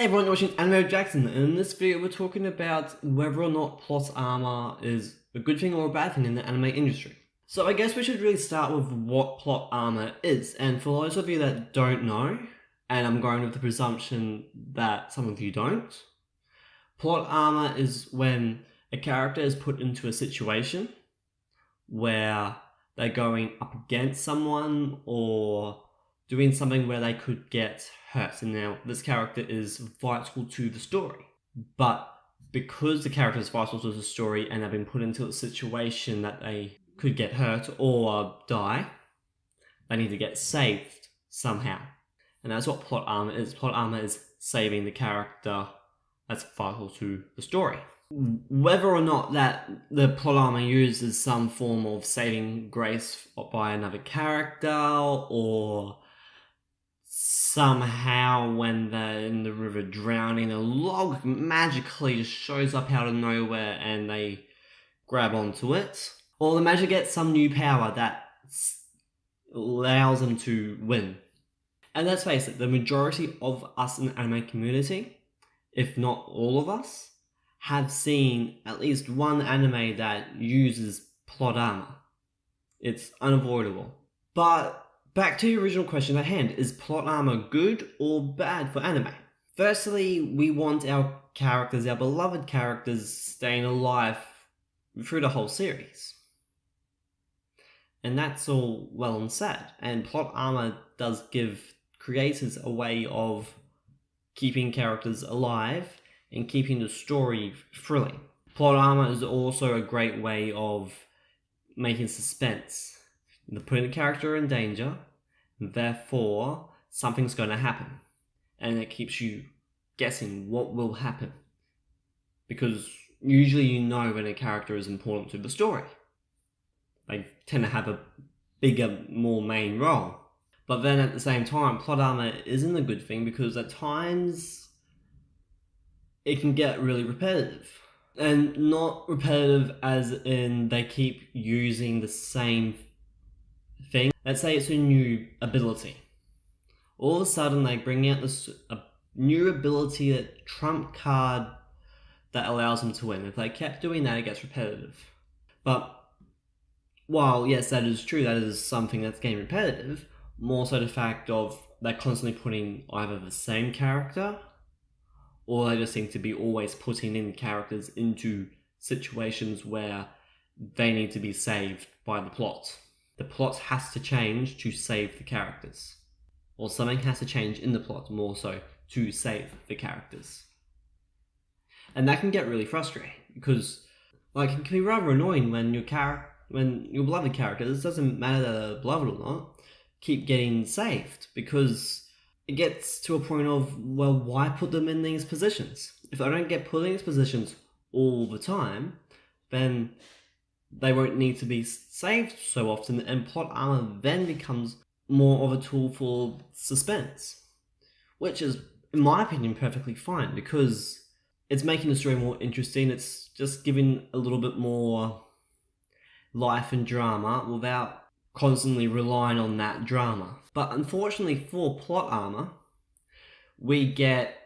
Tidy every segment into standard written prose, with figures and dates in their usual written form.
Hey everyone, you're watching Amour Jackson, and in this video we're talking about whether or not plot armor is a good thing or a bad thing in the anime industry. So I guess we should really start with what plot armor is, and for those of you that don't know, and I'm going with the presumption that some of you don't, plot armor is when a character is put into a situation where they're going up against someone or doing something where they could get hurt. And now this character is vital to the story. But because the character is vital to the story and they've been put into a situation that they could get hurt or die, they need to get saved somehow. And that's what plot armor is. Plot armor is saving the character that's vital to the story. Whether or not that the plot armor uses some form of saving grace by another character, or somehow when they're in the river drowning, a log magically just shows up out of nowhere and they grab onto it, or the magic gets some new power that allows them to win. And let's face it, the majority of us in the anime community, if not all of us, have seen at least one anime that uses plot armor. It's unavoidable. But back to the original question at hand, is plot armor good or bad for anime? Firstly, we want our characters, our beloved characters, staying alive through the whole series. And that's all well and sad. And plot armor does give creators a way of keeping characters alive and keeping the story thrilling. Plot armor is also a great way of making suspense. They're putting the character in danger, and therefore something's going to happen. And it keeps you guessing what will happen. Because usually you know when a character is important to the story. They tend to have a bigger, more main role. But then at the same time, plot armor isn't a good thing because at times it can get really repetitive. And not repetitive as in they keep using the same thing. Let's say it's a new ability. All of a sudden they bring out a new ability, that trump card that allows them to win. If they kept doing that, it gets repetitive. But while yes, that is true, that is something that's getting repetitive, more so the fact of they're constantly putting either the same character, or they just seem to be always putting in characters into situations where they need to be saved by the plot. The plot has to change to save the characters. Or something has to change in the plot more so to save the characters. And that can get really frustrating because it can be rather annoying when your beloved characters, it doesn't matter that they're beloved or not, keep getting saved, because it gets to a point of, well, why put them in these positions? If they don't get put in these positions all the time, then they won't need to be saved so often, and plot armor then becomes more of a tool for suspense. Which is, in my opinion, perfectly fine, because it's making the story more interesting, it's just giving a little bit more life and drama without constantly relying on that drama. But unfortunately for plot armor, we get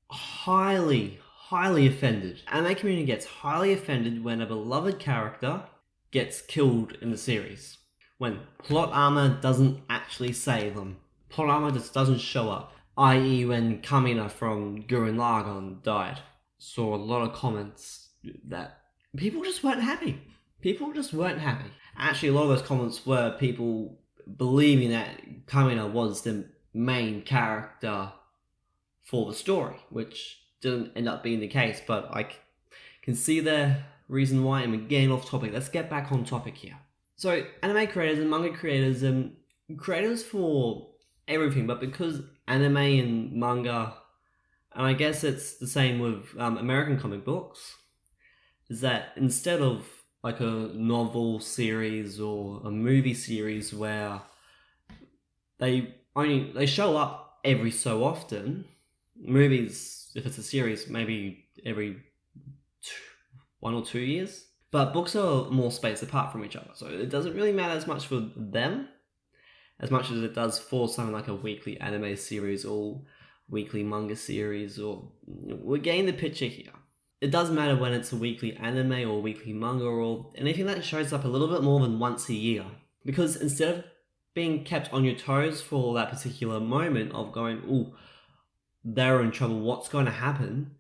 highly offended. Anime community gets highly offended when a beloved character gets killed in the series. When plot armor doesn't actually save them. Plot armor just doesn't show up. I.e. when Kamina from Gurren Lagann died. Saw a lot of comments that people just weren't happy. Actually, a lot of those comments were people believing that Kamina was the main character for the story, which didn't end up being the case, but I can see the reason why. I'm getting off topic. Let's get back on topic here. So, anime creators and manga creators and creators for everything, but because anime and manga, and I guess it's the same with American comic books, is that instead of like a novel series or a movie series where they show up every so often. Movies, if it's a series, maybe every 1 or 2 years. But books are more spaced apart from each other, so it doesn't really matter as much for them as much as it does for something like a weekly anime series or weekly manga series, or we're getting the picture here. It doesn't matter when it's a weekly anime or weekly manga or anything that shows up a little bit more than once a year. Because instead of being kept on your toes for that particular moment of going, ooh, they're in trouble, what's going to happen?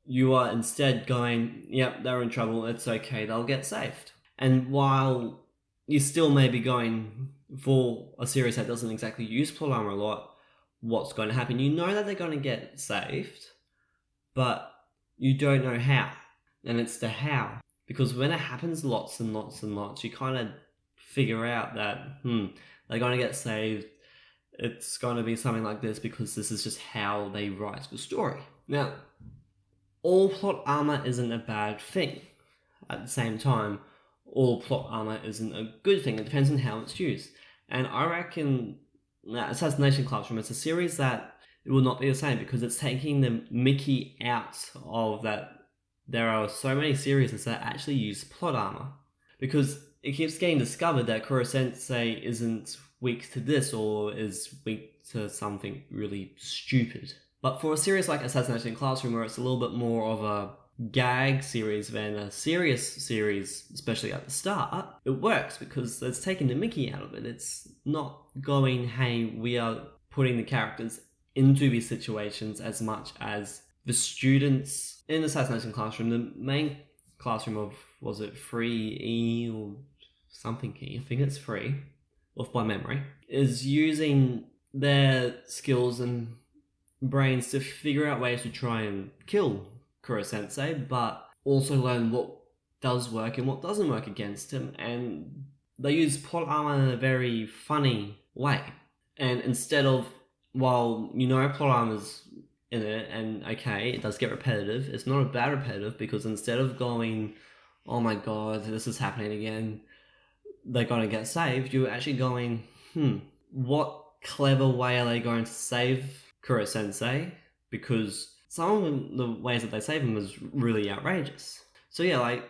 You are instead going, yep, they're in trouble, it's okay, they'll get saved. And while you still may be going for a series that doesn't exactly use plot armor a lot, what's going to happen? You know that they're going to get saved, but you don't know how. And it's the how. Because when it happens lots and lots and lots, you kind of figure out that, they're going to get saved. It's going to be something like this because this is just how they write the story. Now, all plot armor isn't a bad thing. At the same time, all plot armor isn't a good thing. It depends on how it's used. And I reckon Assassination Classroom is a series that it will not be the same because it's taking the mickey out of that. There are so many series that actually use plot armor because it keeps getting discovered that Kuro-sensei isn't weak to this or is weak to something really stupid. But for a series like Assassination Classroom, where it's a little bit more of a gag series than a serious series, especially at the start, it works because it's taking the mickey out of it. It's not going, hey, we are putting the characters into these situations as much as the students in Assassination Classroom, the main classroom of, was it 3E or something E? I think it's 3, off by memory, is using their skills and brains to figure out ways to try and kill Kuro-sensei, but also learn what does work and what doesn't work against him. And they use plot armor in a very funny way. And instead of, while you know plot armor's in it, and okay, it does get repetitive, it's not a bad repetitive, because instead of going, oh my god, this is happening again, they're going to get saved, you're actually going, what clever way are they going to save Kuro-sensei? Because some of the ways that they save him is really outrageous. So yeah, like,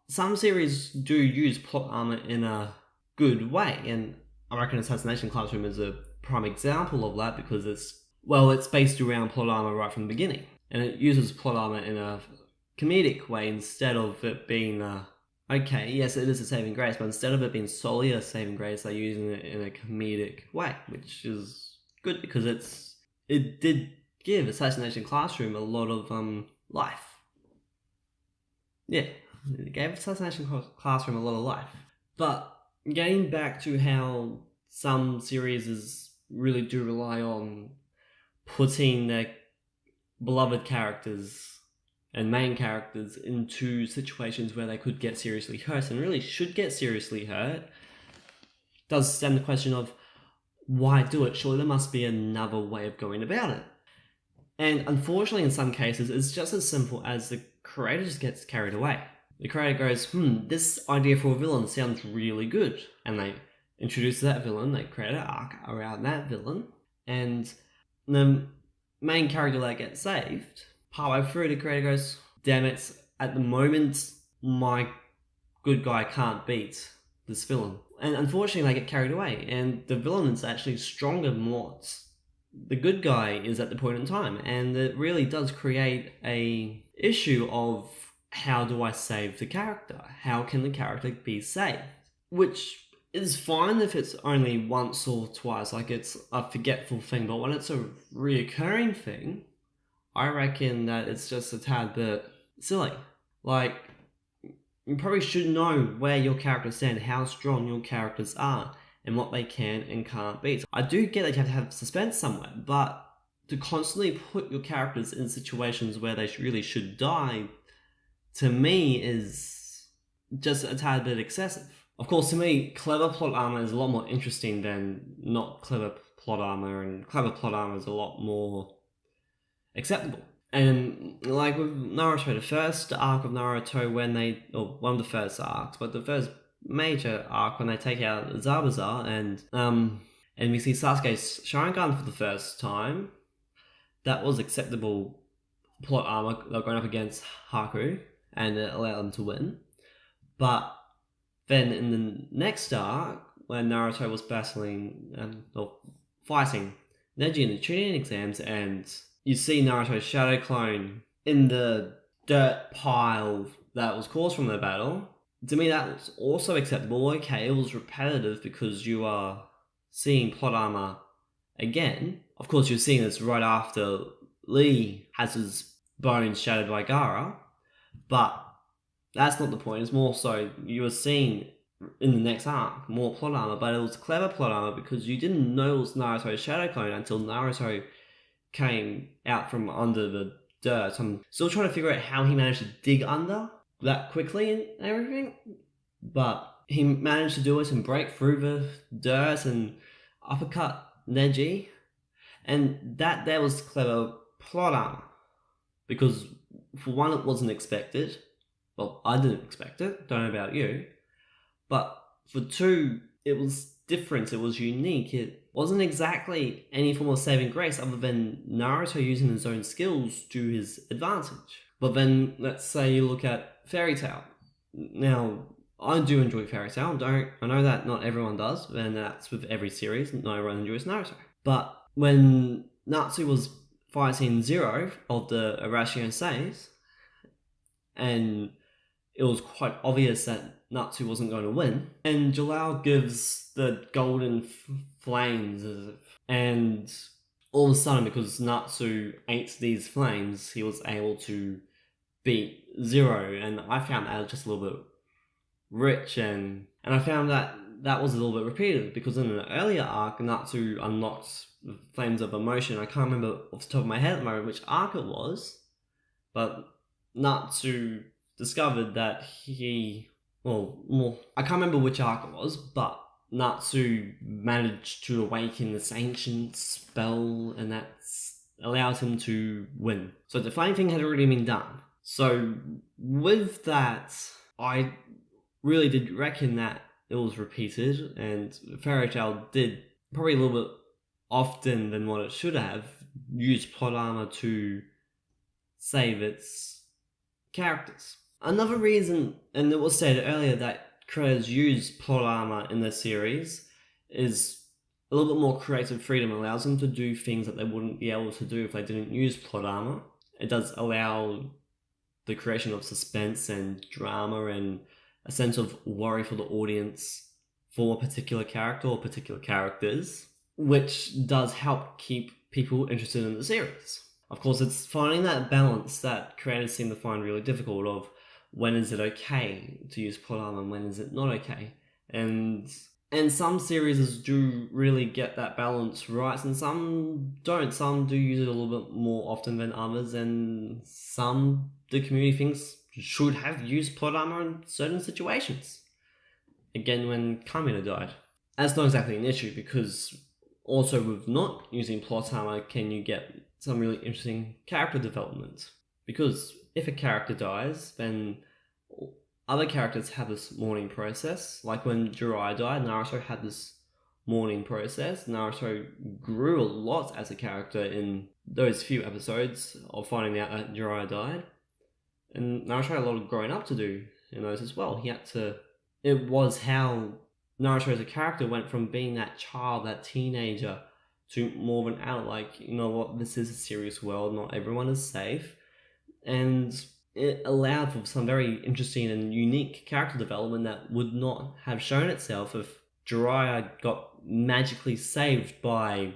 some series do use plot armor in a good way, and I reckon Assassination Classroom is a prime example of that, because it's based around plot armor right from the beginning, and it uses plot armor in a comedic way instead of it being okay, yes, it is a saving grace, but instead of it being solely a saving grace, they're using it in a comedic way, which is good because it did give Assassination Classroom a lot of life. Yeah, it gave Assassination Classroom a lot of life. But getting back to how some series really do rely on putting their beloved characters and main characters into situations where they could get seriously hurt and really should get seriously hurt, does stand the question of, why do it? Surely there must be another way of going about it. And unfortunately, in some cases, it's just as simple as the creator just gets carried away. The creator goes, this idea for a villain sounds really good. And they introduce that villain, they create an arc around that villain, and the main character that gets saved, partway through, the creator goes, damn it, at the moment, my good guy can't beat this villain. And unfortunately, they get carried away, and the villain is actually stronger than what the good guy is at the point in time. And it really does create a issue of, how do I save the character? How can the character be saved? Which is fine if it's only once or twice, like it's a forgetful thing, but when it's a reoccurring thing, I reckon that it's just a tad bit silly. Like, you probably should know where your characters stand, how strong your characters are, and what they can and can't beat. I do get that you have to have suspense somewhere, but to constantly put your characters in situations where they really should die, to me, is just a tad bit excessive. Of course, to me, clever plot armor is a lot more interesting than not clever plot armor, and clever plot armor is a lot more acceptable. And like with Naruto, the first arc of Naruto, one of the first arcs, but the first major arc when they take out Zabuza and we see Sasuke's Sharingan for the first time, that was acceptable plot armor. They're going up against Haku, and it allowed them to win. But then in the next arc, when Naruto was fighting Neji in the training exams, and you see Naruto's shadow clone in the dirt pile that was caused from the battle. To me, that was also acceptable. Okay, it was repetitive because you are seeing plot armor again. Of course, you're seeing this right after Lee has his bones shattered by Gaara, but that's not the point. It's more so you were seeing in the next arc more plot armor, but it was clever plot armor because you didn't know it was Naruto's shadow clone until Naruto came out from under the dirt. I'm still trying to figure out how he managed to dig under that quickly and everything, but he managed to do it and break through the dirt and uppercut Neji, and that there was clever plot armor because for one, it wasn't expected. Well, I didn't expect it. Don't know about you, but for two, it was different. It was unique. It wasn't exactly any form of saving grace other than Naruto using his own skills to his advantage. But then let's say you look at Fairy Tail. Now, I do enjoy Fairy Tail. I know that not everyone does, and that's with every series. Not everyone enjoys Naruto. But when Natsu was fighting Zero of the Arashio Seis, and it was quite obvious that Natsu wasn't going to win, and Jalal gives the golden flames, and all of a sudden, because Natsu ate these flames, he was able to beat Zero, and I found that just a little bit rich, and I found that was a little bit repeated, because in an earlier arc, Natsu unlocked the Flames of Emotion. I can't remember off the top of my head at the moment which arc it was, but Natsu discovered that I can't remember which arc it was, but Natsu managed to awaken this ancient spell, and that allowed him to win. So the fighting thing had already been done. So with that, I really did reckon that it was repeated, and Fairy Tail did probably a little bit often than what it should have used plot armor to save its characters. Another reason, and it was said earlier, that creators use plot armor in their series is a little bit more creative freedom. It allows them to do things that they wouldn't be able to do if they didn't use plot armor. It does allow the creation of suspense and drama and a sense of worry for the audience for a particular character or particular characters, which does help keep people interested in the series. Of course, it's finding that balance that creators seem to find really difficult of when is it okay to use plot armor and when is it not okay. And some series do really get that balance right, and some don't. Some do use it a little bit more often than others, and some the community thinks should have used plot armor in certain situations. Again, when Kamina died. That's not exactly an issue, because also with not using plot armor can you get some really interesting character development. Because if a character dies, then other characters have this mourning process. Like when Jiraiya died, Naruto had this mourning process. Naruto grew a lot as a character in those few episodes of finding out that Jiraiya died. And Naruto had a lot of growing up to do in those as well. It was how Naruto as a character went from being that child, that teenager, to more of an adult. Like, you know what, this is a serious world, not everyone is safe. And it allowed for some very interesting and unique character development that would not have shown itself if Jiraiya got magically saved by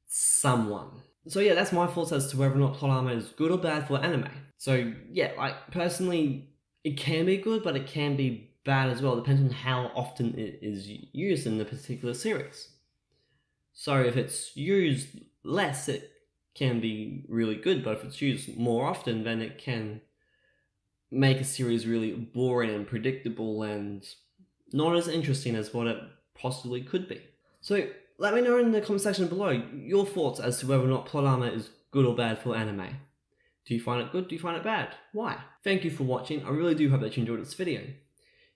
someone. So yeah, that's my thoughts as to whether or not plot armor is good or bad for anime. So yeah, like personally, it can be good, but it can be bad as well. It depends on how often it is used in the particular series. So if it's used less, it can be really good, but if it's used more often, then it can make a series really boring and predictable and not as interesting as what it possibly could be. So let me know in the comment section below your thoughts as to whether or not plot armor is good or bad for anime. Do you find it good? Do you find it bad? Why? Thank you for watching. I really do hope that you enjoyed this video.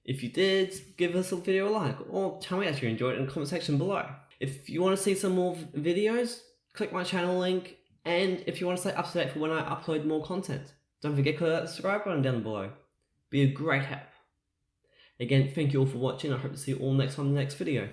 If you did, give this video a like, or tell me that you enjoyed it in the comment section below. If you want to see some more videos, click my channel link, and if you want to stay up to date for when I upload more content, don't forget to click that subscribe button down below. Be a great help. Again, thank you all for watching. I hope to see you all next time in the next video.